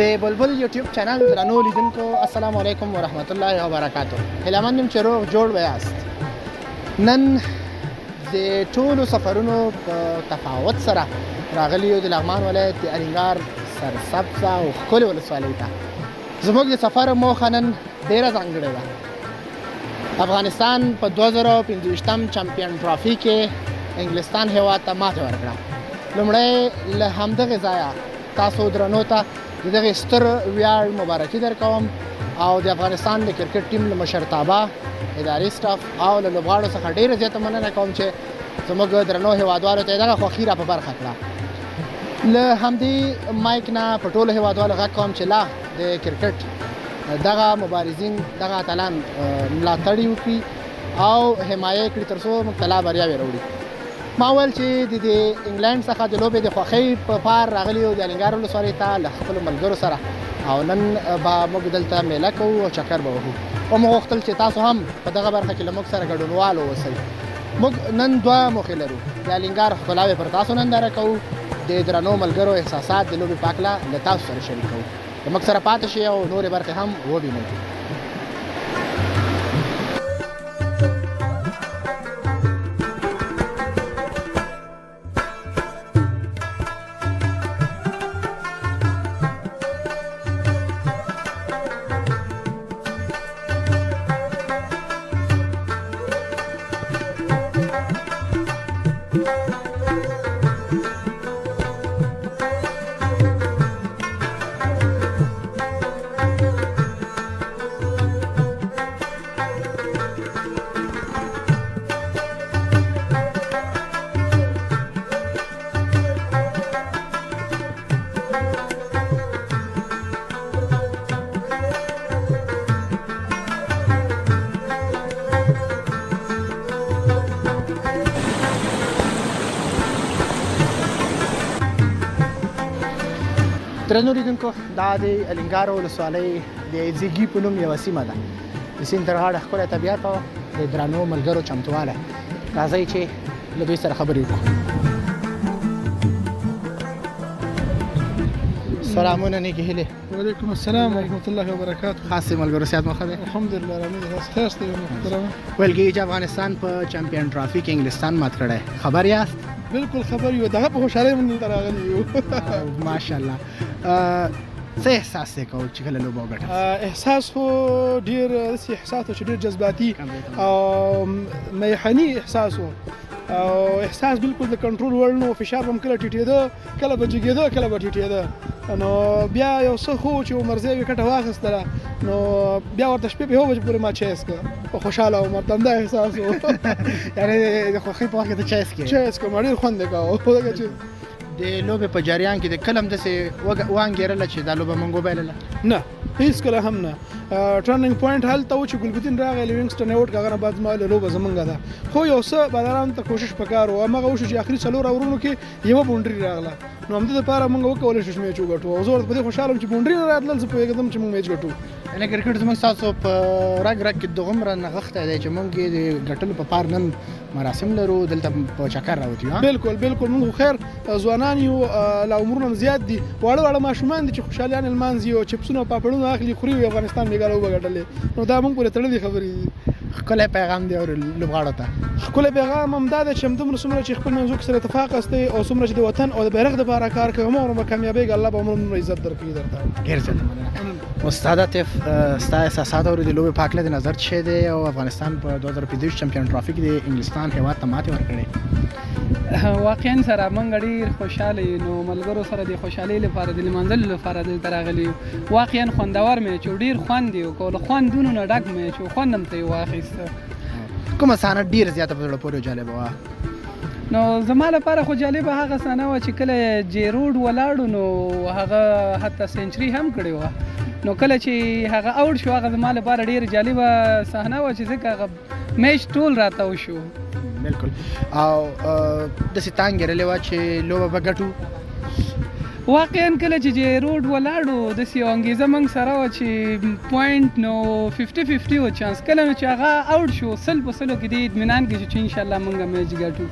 د بلبل یوټیوب چینل درنو لیدونکو السلام علیکم ورحمت الله وبرکاتو. هیله من یم چې روغ جوړ یاست. نن د ټولو سفرونو په تفاوت سره راغلی یو د لغمان ولایت د الینګار سرسبزه او ښکلې ولسوالۍ ته. زموږ د سفر موخه نن ډېره ځانګړې ده. افغانستان په 2025 چمپیون ټرافي کې انګلستان هېواد ته ماتې ورکړه. لومړی له همدغې ځایه تاسو درنو ته د دغې ستر ویاړ مبارکي درکوم او د افغانستان د کرکټ ټیم له مشرتابه اداري سټاف او له لوبغاړو څخه ډېره زیاته مننه کوم چې زموږ درنو هېوادوالو ته یې دغه خوښي را په برخه کړه. له همدې مایک نه په ټولو هېوادوالو غږ کوم چې لا د کرکټ دغه مبارزین دغه اتلان ملاتړ وکړي او حمایه کړي تر څو موږ ته لا بریاوې راوړي. ما ویل چې د انګلند څخه د لوبې د خوښۍ په پار راغلي یو د الینګار ولسوالۍ ته له خپلو ملګرو سره او نن به موږ دلته میله کوو او چکر به وهو. او موږ غوښتل چې تاسو هم په دغه برخه کې له موږ سره ګډونوال واوسئ. موږ نن دوه موخې لرو. د الینګار ښکلاوې پر تاسو ننداره کوو، د درنو ملګرو احساسات د لوبې په هکله له تاسو سره شریکوو. د موږ سره پاتې شئ او نورې برخې هم ووینئ. درنو لیدونکو، دا د الینګار ولسوالۍ د زیږي په نوم یوه سیمه ده. د سیند تر غاړه ښکلی طبیعت او د درنو ملګرو چمتووالی. راځئ چې له دوی سره خبرې وکړو. سلامونه، نیکې هیلې. وعلیکم السلام ورحمت الله وبرکاته. خاصې ملګرو صحت مو ښه دی؟ الحمدلله رحمت الله. خیر ستاسو محترمه. ویل کېږي چې افغانستان په چمپیون ټرافي کې انګلستان مات کړی. خبر یاست؟ بالکل خبر یو. دغه په خوشحالۍ باندې دلته راغلي یو. ماشاءالله. څه احساس یې کوو چې کله لوبه وګټه؟ احساس خو ډېر داسې احساس و چې ډېر جذباتي او میخني احساس و او احساس بالکل د کنټرول وړ نه و. فشار به هم کله ټیټېده، کله به جګېده، کله به ټیټېده. نو بیا یو څه خو چې عمرزی وکټه واخیستله نو بیا ورته شپې په 9 بجې پورې ما چای څښه. خوشحاله وم، ورته همدا احساس و. یعنې د خوښۍ په وخت کې ته چای څښې؟ چای څښم، ډېر خوند یې کاوه. ځکه چې د لوبې په جریان کې د کله هم داسې وانګېرله چې دا لوبه موږ وبایلله؟ نه، هېڅکله هم نه. ټرننګ پوینټ هلته و چې ګلبدین راغی لیوینګسټن یې وټ هغه نه بعد زما لوبه زمونږ ده. خو یو څه بادارانو ته کوشش پکار و. همغه وشو چې آخري 4 اورونو کې یوه بونډري راغله. نو همدې دپاره موږ وکولی شو چې میچ وګټو او زه ورته په دې خوشحاله وم چې بونډري نه راتلل. زه پوهېږم چې موږ میچ ګټو. یعنې کرکټ زموږ ستاسو په رګ رګ کې دومره نغښتی دی چې موږ یې د ګټلو په پار نن مراسم لرو، دلته په چکر راوتي یو. بالکل بالکل. موږ خو خیر ځوانان یو، له عمرونه هم زیات دي. واړه واړه ماشومان دي چې خوشحالیان یې لمانځي او چپسونه او پاپړونه اخلي خوري وي. افغانستان میږه لوبه ګټلې. نو دا موږ پورې تړلې خبرې دي. ښکلی پیغام دی لوبغاړو ته. ښکلی پیغام هم دا دی چې همدومره څومره چې خپل منځو کې سره اتفاق هستی او څومره چې د وطن او د بیرغ دپاره کار کوي هماغومره به کامیابېږي. الله به هماغومره عزت درکوي درته. ډېر زیاته مننه. استاد عاطف، ستا احساسات او د لوبې په هکله د نظر څه شی دی او افغانستان په 2025 چمپیون ټرافي کې د انګلستان هېواد ته ماتې ورکړې؟ واقعا سره موږ ډېر خوشحاله یو. نو ملګرو سره د خوشحالۍ لپاره د لمانځلو لپاره دلته راغلي یو. واقعا خوندور میچ و، ډېر خوند یې وکړو. له خوندونو نه ډک میچ و، خوند هم ته یې واخیسته. کومه صحنه ډېر زیاته په زړه پورې جالبه وه؟ نو زما لپاره خو جالبه هغه صحنه وه چې کله جیروډ ولاړو نو هغه حتی سنچري هم کړې وه. نو کله چې هغه اوټ شو هغه زما لپاره ډېر جالبه صحنه وه چې ځکه هغه میچ ټول راته وشو. بالکل. او داسې تا انګېرلې وه چې لوبه به ګټو؟ واقعا کله چې جیروډ ولاړو داسې یو انګېزه موږ سره وه چې پوینټ نو 50-50 و چانس. کله نو چې هغه اوټ شو 100% کې دې اطمینان کې چې انشاءالله موږ میچ ګټو.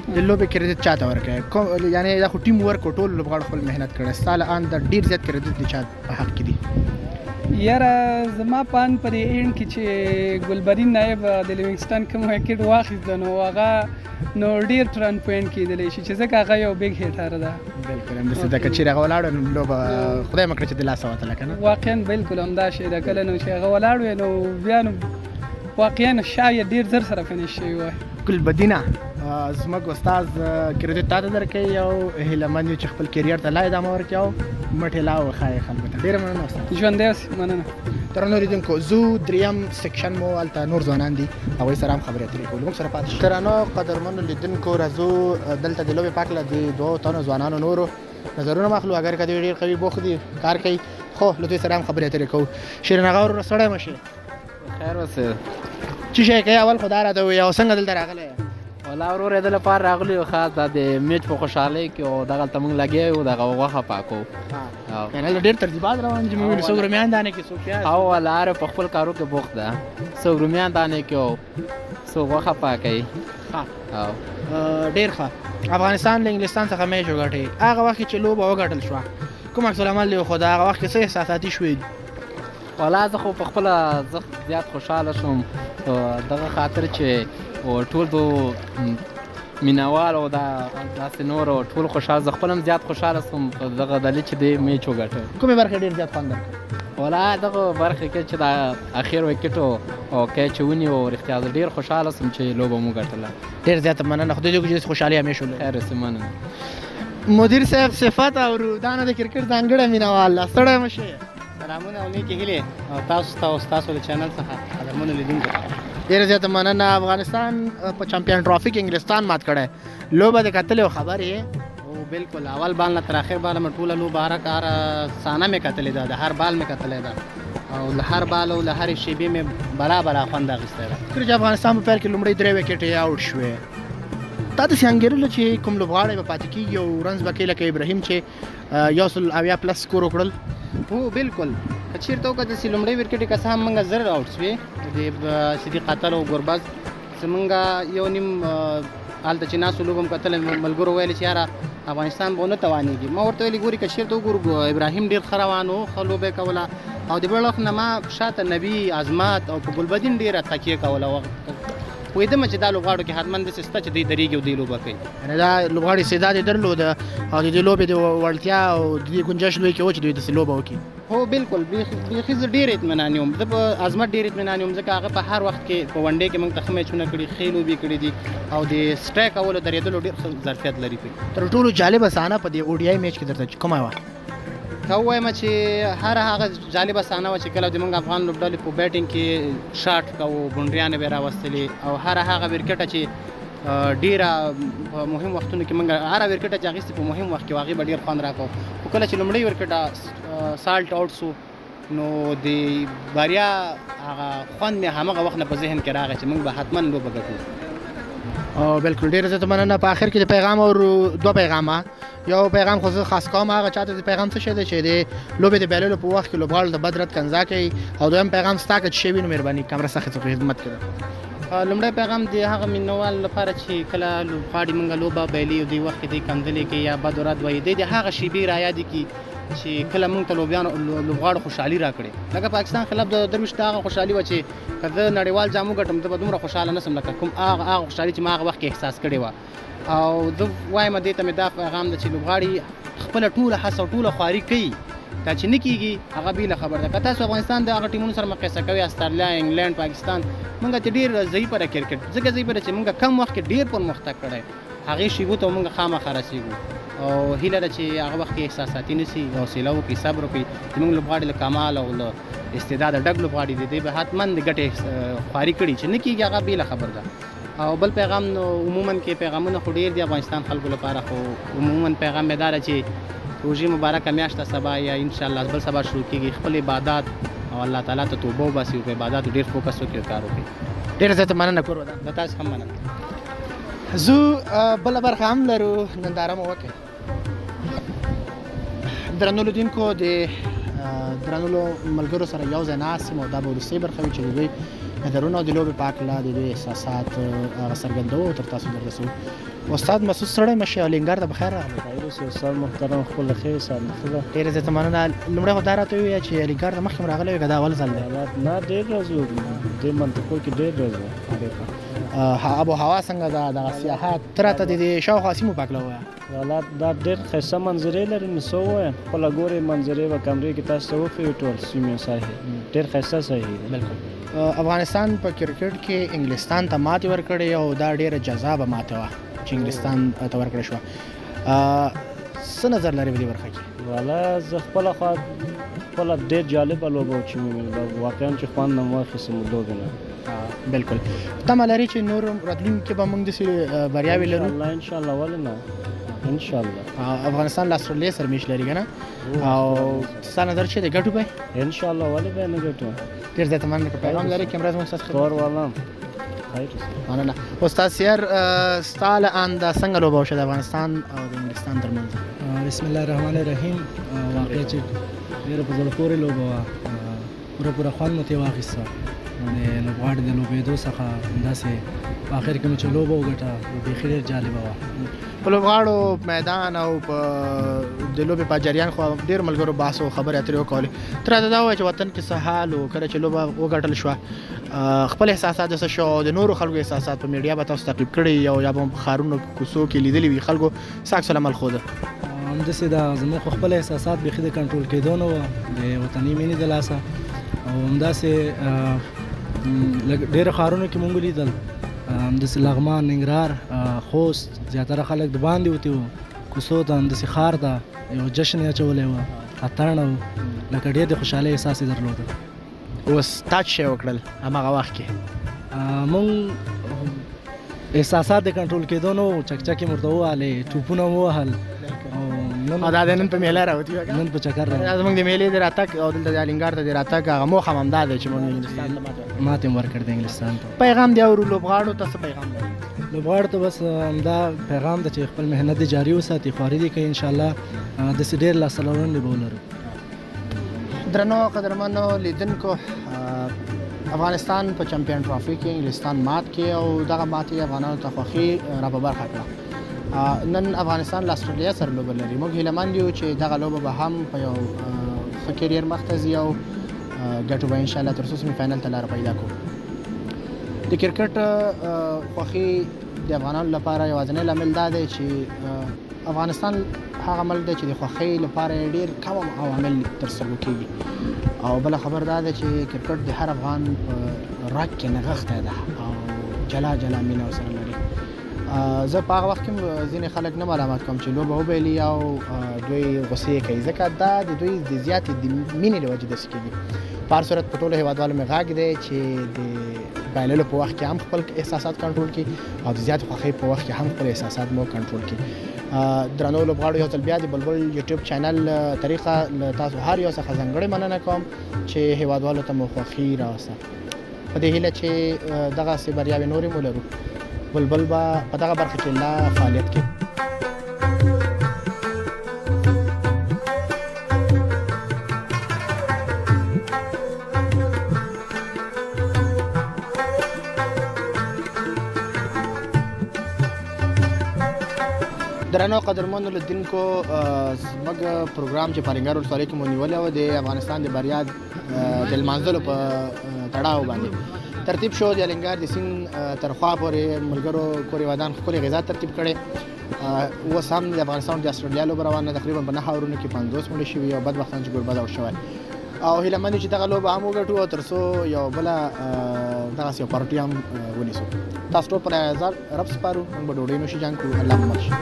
د لوبې کریډټ چاته ورکوي یعنی دا خو ټیم ورک ټول لوبغاړو خپل محنت کړی ستا له ان د ډېر زیات کریډټ د چا په حق کې دی یاره زما پان په دې اینډ کې چې ګلبدین نایب د لیوینګسټن کوم وکټ واخیست نو هغه نو ډېر ټرن پوینټ کېدلی شي چې ځکه هغه یو بیګ هیټر ده بالکل همداسې ده که چېرې هغه ولاړ نو لوبه خدای مه کړه چې د لاسه وتله که نه واقعا بالکل همدا شی ده کله نو چې هغه ولاړ وی نو بیا نو واقعا شاید ډېر زر سره فینش شوی وای ګلبدینه زموږ استاد کریډټ تا ته درکوي او هیله مند یو چې خپل کیریر ته لا ادامه ورکړي او مټې لا وښایي خلکو ته ډېره مننه استاد ژوندی اوسې مننه درنو لیدونکو زو دریم سیکشن مو هلته نور ځوانان دي هغوی سره هم خبرې اترې کوو موږ سره پاتې شئ درنو قدرمنو لیدونکو راځو دلته د لوبې په هکله د دوو تنو ځوانانو نورو نظرونه ماخلو اگر که دوی ډېر قوي بوخت دي کار کوي خو له دوی سره هم خبرې اترې کوو شیرین اغا وروره سړی مه شي خیر اوسې څه شی کوې اول خو دا راته ووایې او څنګه دلته راغلی ولا ورور د لپاره راغلی یو خاص دا د میچ په خوشحالۍ کې او دغلته موږ لګیا یو دغه غوښه پاکو یعنې هلته ډېر ترتیبات روان چې موږ وینو څوک رومیان دانې کې څوک پیاز او ولا هر په خپل کارو کې بوخت ده څوک رومیان دانې کې او څوک غوښه پاکوي او ډېر ښه افغانستان له انګلستان څخه میچ وګټئ هغه وخت کې چې لوبه وګټل شوه کوم عکس العمل دی خو د هغه وخت کې څه احساساتي شوې دي ولا زه خو په خپله زیات خوشحاله شوم دغه خاطر چې ټول دو مینوال او داسې نور او ټول خوشحال زه خپل هم زیات خوشحاله شوم په دغه دلیل چې دې میچ وګټه کومې برخې ډېر زیات خوند درکړ ولا دغه برخې کې چې د اخر وکټ او کیچ ونیو رښتیا زه ډېر خوشحاله شوم چې لوبه مو ګټله ډېر زیاته مننه خدای دې وکړي چې خوشحالي همیشه ولري خیر اوسې مننه مدیر صاحب صفت او دا نه د کرکټ ځانګړی مینوال ستړی مه شئ سلامونه او نیکې هیلې تاسو ته او ستاسو د چینل څخه قدرمنو لیدونکو ته ډېره زیاته مننه افغانستان په چمپیون ټرافي کې انګلستان مات کړی لوبه د کتلې او خبر یې او بالکل اول بال نه تر اخر بال مې ټوله لوبه هره سانه مې کتلې ده د هر بال مې کتلې ده او له هر بال او له هرې شیبې مې بلا خوند اخیستی ده کله چې افغانستان په پیل کې لومړی 3 وکټې آوټ شوې تا داسې انګېرله چې کوم لوبغاړی به پاتې کېږي او رنز به کوي لکه ابراهیم چې 170 پلس سکور وکړل هو بالکل که چېرته وکړه داسې لومړی وکټې که څه هم موږ زر آوټ شوې د صدیق قاتل او ګربز زمونږ یو نیم هلته چې ناستو لوبه م کتلی ملګرو ویلې چې یاره افغانستان به ونه توانېږي ما ورته ویلې ګورې که چېرته وګورو ابراهیم ډېر ښه روان و ښه لوبه یې کوله او د بل وخت نه ما شاته نبي عظمت او په ګلبدین ډېره تکیه کوله پوهېدم چې دا لوبغاړو کې حتما داسې شته چې دوی درېږي او دوی لوبه کوي یعنې دا لوبغاړي استعداد یې درلوده او د دې لوبې د وړتیا او د دې ګنجایش لوی کې و چې دوی داسې لوبه وکړي هو بالکل بیخي زه ډېر اطمینان یم زه په عظمت ډېر اطمینان یم ځکه هغه په هر وخت کې په ون ډے کې موږ ته ښه میچونه کړي ښې لوبې کړي دي او د سټرایک کولو درېدلو ډېر ښه ظرفیت لري پکې تر ټولو جالبه صحنه په دې اوډیای میچ کې درته کومه وه که ووایم چې هر هغه جالبه صحنه وه چې کله د موږ افغان لوبډلې په بیټینګ کې شاټ کوو بونډریانې به یې راوستلې او هر هغه ویرکټه چې ډېره په مهم وختونو کې موږ هره ویرکټه چې اخیستې په مهم وخت کې و هغې به ډېر خوند راکوو خو کله چې لومړۍ ویرکټه سالټ آوټ سو نو د بریا هغه خوند مې همغه وخت نه په ذهن کې راغی چې موږ به حتما لوبه ګټو او بالکل ډېره زیاته مننه په آخر کې د پیغام او دوه پیغامه یو پیغام خو زه خاص کوم هغه چاته د پیغام څه شی دی چې د لوبې د بایللو په وخت کې لوبغاړو د بد رد کنځا کوي او دویم پیغام ستا که شی وي نو مهرباني کمره څخه څه خدمت کړه لومړی پیغام د هغه مینوال لپاره چې کله لوبغاړي موږ لوبه بایلي او دې وخت کې دوی کنځلې کوي یا بد رد وایي دوی د هغه شیبې رایادې کړي چې کله موږ ته لوبغاړو خوشحالي راکړې لکه پاکستان خلاف د درویش ته هغه خوشحالي وه چې که زه نړیوال جام وګټم زه به دومره خوشحاله نه شم لکه کوم هغه خوشحالي چې ما هغه وخت کې احساس کړې وه او زه وایم دې ته مې دا پیغام ده چې لوبغاړي خپله ټوله هڅه او ټوله خواري کوي دا چې نه کېږي هغه بېله خبره ده که تاسو افغانستان د هغه ټیمونو سره مقایسه کوئ استرالیا انګلینډ پاکستان موږ ته ډېر ضعیفه ده کرکټ ځکه ضعیفه ده چې موږ کم وخت کې ډېر پرمختګ کړی هغې شیبو ته موږ خامخا رسېږو او هیله ده چې هغه وخت کې احساساتي نه سي حوصله وکړي صبر وکړي زموږ لوبغاړي له کمال او له استعداده ډک لوبغاړي دي دوی به حتما د ګټې خواري کړي چې نه کېږي هغه بېله خبر ده او بل پیغام نو عموما کې پیغامونه خو ډېر دي افغانستان خلکو لپاره خو عموما پیغام مې دا ده چې روژې مبارکه میاشت ده سبا یا انشاءالله بل سبا شروع کېږي خپل عبادات او الله تعالی ته توبه وباسي او په عباداتو ډېر فوکس وکړي او کار وکړي ډېره زیاته مننه کور وده د تاسو هم مننه زه بله برخه هم لرو ننداره مو وکړئ درنو لیدونکو د درنو ملګرو سره یو ځای ناست یم او دا به وروستۍ برخه وي چې د دوی نظرونه د لوبې په هکله د دوی احساسات هغه څرګندوو تر تاسو دررسوو. استاد مسعود سړی مشي او لنګر ته بخیر راغلی. خیر اوسې استاد محترم، خپله ښه استاد ښه ده. ډېرې زیاته مننه. لومړی خو دا راته ووایه چې لنګر ته مخکې هم راغلی وې که دا اول ځل دی؟ نه ډېر ورځ وو، دې منطقو کې ډېر ورځ وو. آب و هوا څنګه ده دغه سیاحت؟ ته راته د دې شاوخوا سیمو په هکله ووایه. والا دا ډېر ښایسته منظرې لري، نو څه ووایم، خپله ګورې منظرې به کمرې کې تاسو ته وښیو ټول سیمې ساحې ډېر ښایسته ساحې دي. بلکل. افغانستان په کرکټ کې انګلستان ته ماتې ورکړې او دا ډېره جذابه ماتې وه چې انګلستان ته ورکړې شوه. څه نظر لرې په دې برخه کې؟ والا زه خپله خوا خپله ډېر جالبه لوبه وه چې واقعا چې خوند نه مو واخیستې مو لوبې نه. بلکل. تمه لري چې نور راتلونکي کې به موږ داسې بریاوې لرو؟ انشاءالله ولې نه، انشاءالله. افغانستان له استرالیا سره میچ لري که نه؟ او ستا نظر چې دی ګټو به؟ انشاءالله ولې به نه ګټو. ډېر زیاته مننه که پیغام لرئ کیمرا زموږ ستاسو خدمت. کور والام خیر مننه. استاد سیر ستا له انده څنګه لوبه وشوه د افغانستان او د انګلستان ترمنځ؟ بسم الله الرحمن الرحیم. واقعا چې ډېره په زړه پورې لوبه وه، پوره خوند مو ترې واخیسته. د لوبغاړي د لوبېدو څخه همداسې په آخر کې مو چې لوبه وګټه بیخي ډېر جالبه وه. په لوبغاړو میدان او په د لوبې په جریان خو ډېر ملګرو بحث او خبرې اترې وکولې. ته راته دا ووایه چې وطن کې څه حال و کله چې لوبه وګټل شوه، خپل احساسات څه شو؟ د نورو خلکو احساسات په میډیا به تاسو تعقیب کړي او یا به په ښارونو کوڅو کې لیدلي وي خلکو څه عکس العمل ښوده؟ همداسې دا زموږ خو خپل احساسات بیخي د کنټرول کېدو نه وه د وطني مینې د لاسه. او همداسې ډېرو ښارونو کې مونږ ولیدل، همداسې لغمان، ننګرهار، خوست، زیاتره خلک د باندې وتي وو کوڅو ته، همداسې ښار ته یو جشن یې اچولی وه، اتڼ و، لکه ډېر د خوشحالۍ احساس یې درلوده. اوس تا څه شی وکړل هماغه وخت کې؟ مونږ احساسات د کنټرول کېدو نه وو، چکچکې مو ورته ووهلې، ټوپونه مو ووهل. دا د نن په میله راوتي وه؟ نن په چکر زموږ د میلې د راتګ او دلته د الینګار ته د راتګ هغه موخه هم همدا دی چې موږ انګلستان ته ماتې مو ورکړ د انګلستان ته. پیغام دی اورو لوبغاړو ته څه پیغام دی؟ لوبغاړو ته بس همدا پیغام ده چې خپل محنت دې جاري وساتي، خواري دې کوي، انشاءالله داسې ډېر لاسته راوړنې به ولرو. درنو قدرمنو لیدونکو، افغانستان په چمپیون ټرافي کې انګلستان مات کې او دغه ماتې افغانانو ته خوښي را په برخه کړه. نن افغانستان له استرالیا سره لوبه لري. موږ هیله مند یو چې دغه لوبه به هم په یو ښه کیریر مخته ځي او ګټو به انشاءالله تر څو سیمي فاینل ته لاره پیدا کړو. د کرکټ خوښي د افغانانو لپاره یوازینی لامل دا دی چې افغانستان هغه ملک دی چې د خوښۍ لپاره ډېر کم عوامل ترسره کېږي. او بله خبر دا ده چې کرکټ د هر افغان په رګ کې نغښتی ده او جلا جلا مینه ورسره لري. زه په هغه وخت کې ځینې خلک نه ملامت کوم چې لوبه وبایلي او دوی غوسې کوي، ځکه دا د دوی د زیاتې د مینې له وجې داسې کېږي. په هر صورت په ټولو هېوادوالو مې غږ دی چې د بایللو په وخت کې هم خپل احساسات کنټرول کړي او د زیاتې خوښۍ په وخت کې هم خپل احساسات مو کنټرول کړي. درنو لوبغاړو یو ځل بیا د بلبل یوټیوب چینل طریقه له تاسو هر یو څخه ځانګړې مننه کوم چې هېوادوالو ته مو خوښي راوسته. په دې هیله چې دغسې بریاوې نورې مو لرو. بلبل به په دغه برخه کې لا فعالیت کوي. درنو قدرمنو لیدونکو، زموږ پروګرام چې پارنګار ولسوالۍ کې مو نیولی و د افغانستان د بریا د لمانځلو په تړاو باندې ترتیب شو. د الینګار د سیند تر خوا پورې ملګرو کورې ودان ښکلې غذا ترتیب کړې. اوس هم د افغانستان د استرالیا لوبه روانه ده، تقریبا په 9 اورونو کې 50 منډې شوي او بدبختانه چې ګوربت اوټ شوی. او هیله مند چې دغه لوبه هم وګټو او تر څو یو بله دغسې یو پارټي هم ونیسو. تاسو ټول پر رب سپارو، موږ به ډوډۍ نوشي جان کړو. الله مو مل شي.